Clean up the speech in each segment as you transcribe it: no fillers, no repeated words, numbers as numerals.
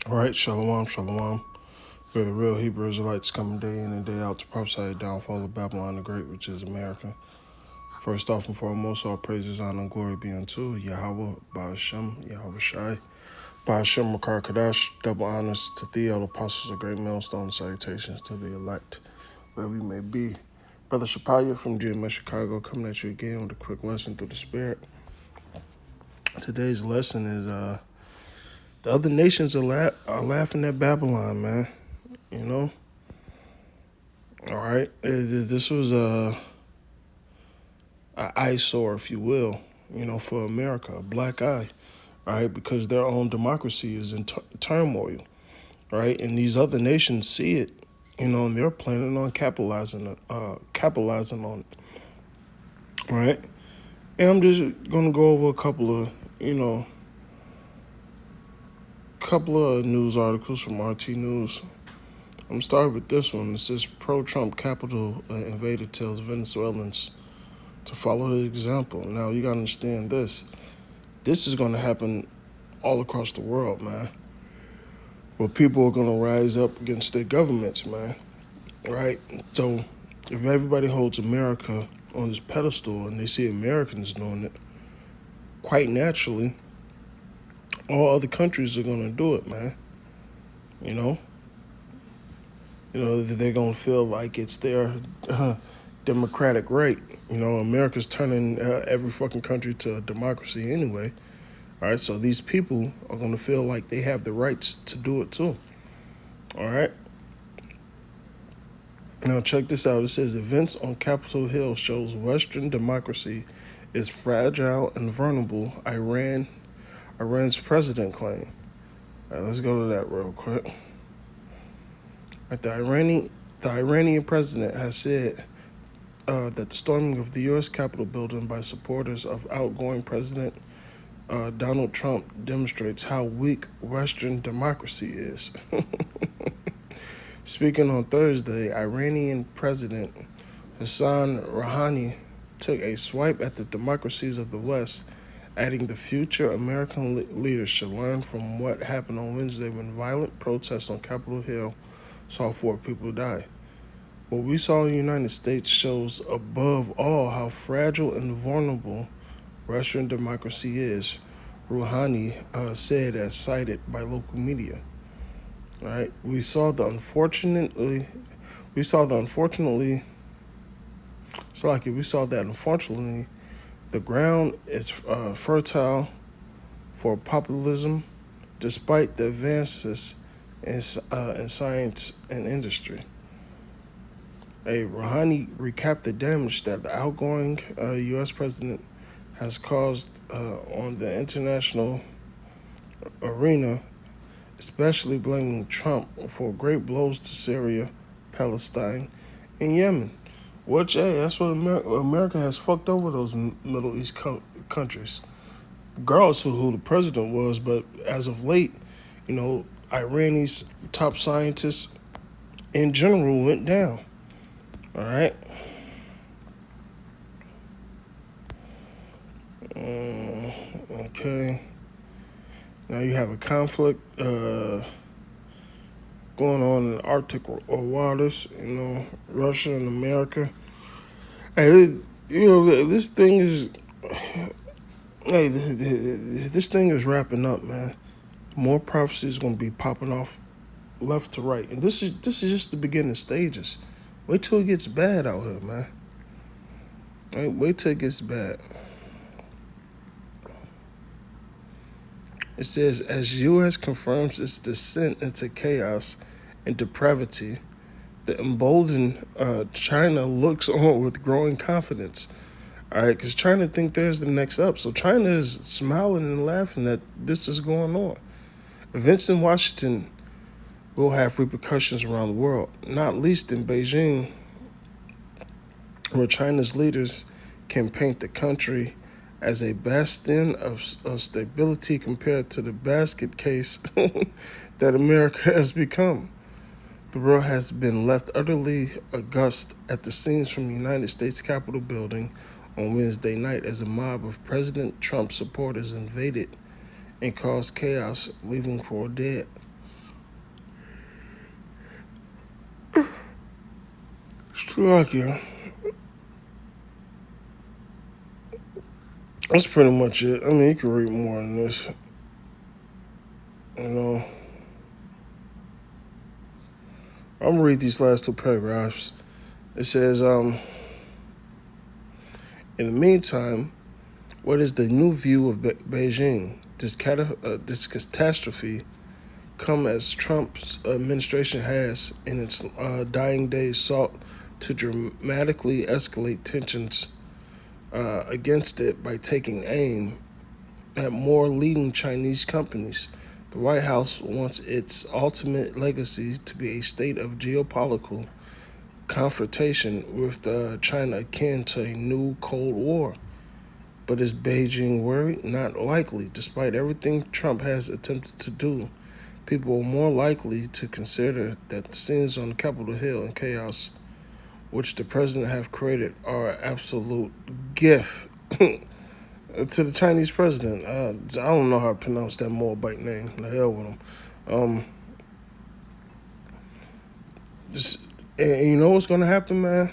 All right, shalom, shalom. We're the real Hebrew Israelites coming day in and day out to prophesy the downfall of Babylon the Great, which is America. First off and foremost, all praises, honor, and glory be unto Yahweh, Ba'ashem, Yahweh Shai, Ba'ashem, Makar Kadash, double honors to thee, all apostles of great millstone, salutations to the elect, where we may be. Brother Shapaya from GMS Chicago coming at you again with a quick lesson through the Spirit. Today's lesson is the other nations are laughing at Babylon, man. You know? All right. This was a eyesore, if you will, for America, a black eye, right? Because their own democracy is in turmoil, right? And these other nations see it, and they're planning on capitalizing on it, right? And I'm just gonna go over a couple of news articles from RT News. I'm gonna start with this one. It says pro-Trump Capitol invader tells Venezuelans to follow his example. Now you gotta understand this. This is gonna happen all across the world, man. Where people are gonna rise up against their governments, man. Right? So if everybody holds America on this pedestal and they see Americans doing it, quite naturally, all other countries are gonna do it, man. You know? They're gonna feel like it's their democratic right. America's turning every fucking country to a democracy anyway. All right, so these people are going to feel like they have the rights to do it too. All right. Now check this out. It says events on Capitol Hill shows Western democracy is fragile and vulnerable. Iran's president claim. All right, let's go to that real quick. All right, the Iranian president has said that the storming of the U.S. Capitol building by supporters of outgoing President Donald Trump demonstrates how weak Western democracy is. Speaking on Thursday, Iranian President Hassan Rouhani took a swipe at the democracies of the West, adding the future American leaders should learn from what happened on Wednesday when violent protests on Capitol Hill saw 4 people die. What we saw in the United States shows above all how fragile and vulnerable Western democracy is, Rouhani said as cited by local media. Right? We saw the unfortunately, the ground is fertile for populism, despite the advances in science and industry. Rouhani recapped the damage that the outgoing U.S. president has caused on the international arena, especially blaming Trump for great blows to Syria, Palestine, and Yemen. Which, hey, that's what America has fucked over those Middle East countries, regardless of who the president was. But as of late, Irani's top scientists in general went down. All right. Okay. Now you have a conflict going on in the Arctic waters. Russia and America. Hey, this thing is. Hey, this thing is wrapping up, man. More prophecy is going to be popping off left to right, and this is just the beginning stages. Wait till it gets bad out here, man. Right, wait till it gets bad. It says, as U.S. confirms its descent into chaos and depravity, the emboldened China looks on with growing confidence. All right, because China think there's the next up. So China is smiling and laughing that this is going on. Events in Washington will have repercussions around the world, not least in Beijing, where China's leaders can paint the country as a bastion of stability compared to the basket case that America has become. The world has been left utterly aghast at the scenes from the United States Capitol building on Wednesday night as a mob of President Trump supporters invaded and caused chaos, leaving 4 dead. Slovakia. That's pretty much it. I mean, you can read more on this. You know, I'm gonna read these last two paragraphs. It says, in the meantime, what is the new view of Beijing? This catastrophe come as Trump's administration has, in its dying days, sought to dramatically escalate tensions against it by taking aim at more leading Chinese companies. The White House wants its ultimate legacy to be a state of geopolitical confrontation with China akin to a new Cold War. But is Beijing worried? Not likely. Despite everything Trump has attempted to do, people are more likely to consider that the scenes on Capitol Hill and chaos which the president have created are an absolute gift to the Chinese president. I don't know how to pronounce that Moabite name. The hell with him. Um, just, and you know what's going to happen, man?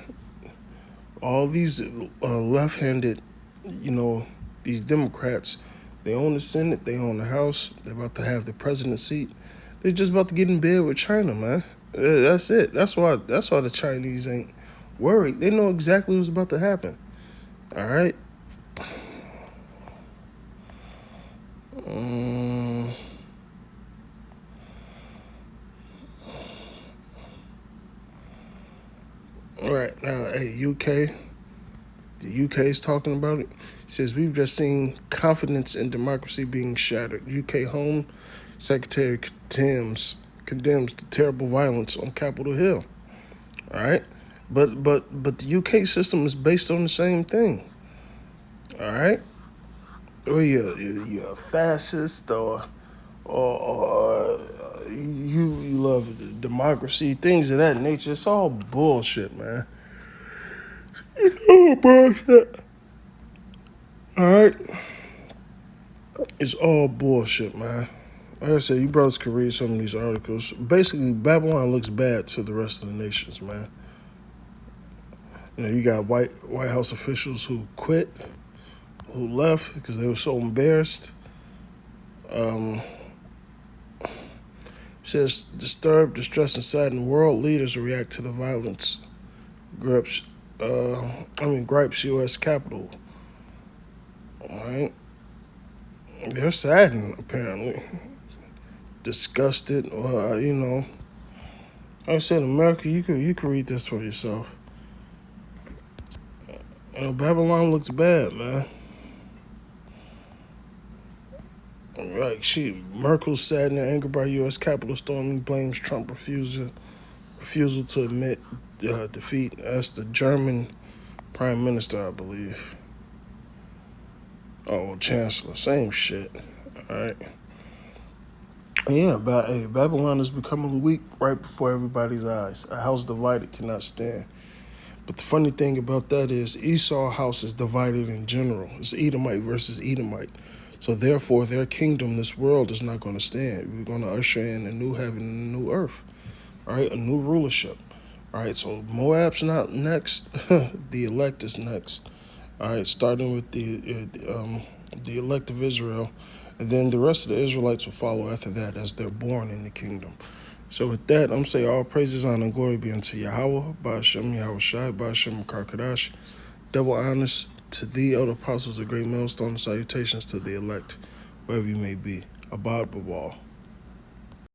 All these left-handed, you know, these Democrats, they own the Senate, they own the House, they're about to have the president's seat. They're just about to get in bed with China, man. That's it. That's why the Chinese ain't worried. They know exactly what's about to happen. All right. All right. Now, hey, UK. The UK is talking about it. It says we've just seen confidence in democracy being shattered. UK Home Secretary condemns the terrible violence on Capitol Hill. All right, but the UK system is based on the same thing. All right, or you're a fascist or you love democracy, things of that nature. It's all bullshit, man. It's all bullshit. All right. It's all bullshit, man. Like I said, you brothers can read some of these articles. Basically, Babylon looks bad to the rest of the nations, man. You know, you got White House officials who quit, who left because they were so embarrassed. Says disturbed, distressed, and saddened world leaders react to the violence. Grips, gripes U.S. Capitol. All right, they're saddened apparently, disgusted. Like I said, America, you could read this for yourself. Babylon looks bad, man. Like Merkel's saddened and angered by U.S. Capitol storming, blames Trump refusal to admit defeat. That's the German Prime Minister, I believe. Oh, well, Chancellor, same shit. All right. Yeah, but hey, Babylon is becoming weak right before everybody's eyes. A house divided cannot stand. But the funny thing about that is Esau house is divided in general. It's Edomite versus Edomite. So therefore, their kingdom, this world, is not going to stand. We're going to usher in a new heaven and a new earth. All right, a new rulership. All right, so Moab's not next. The elect is next. All right, starting with the elect of Israel, and then the rest of the Israelites will follow after that as they're born in the kingdom. So with that, I'm saying all praises, honor, and glory be unto Yahweh, Ba'ashem Yahweh Shai, Ba'ashem Karkadash. Double honors to thee, other apostles of great millstone, salutations to the elect, wherever you may be. Abad Babal.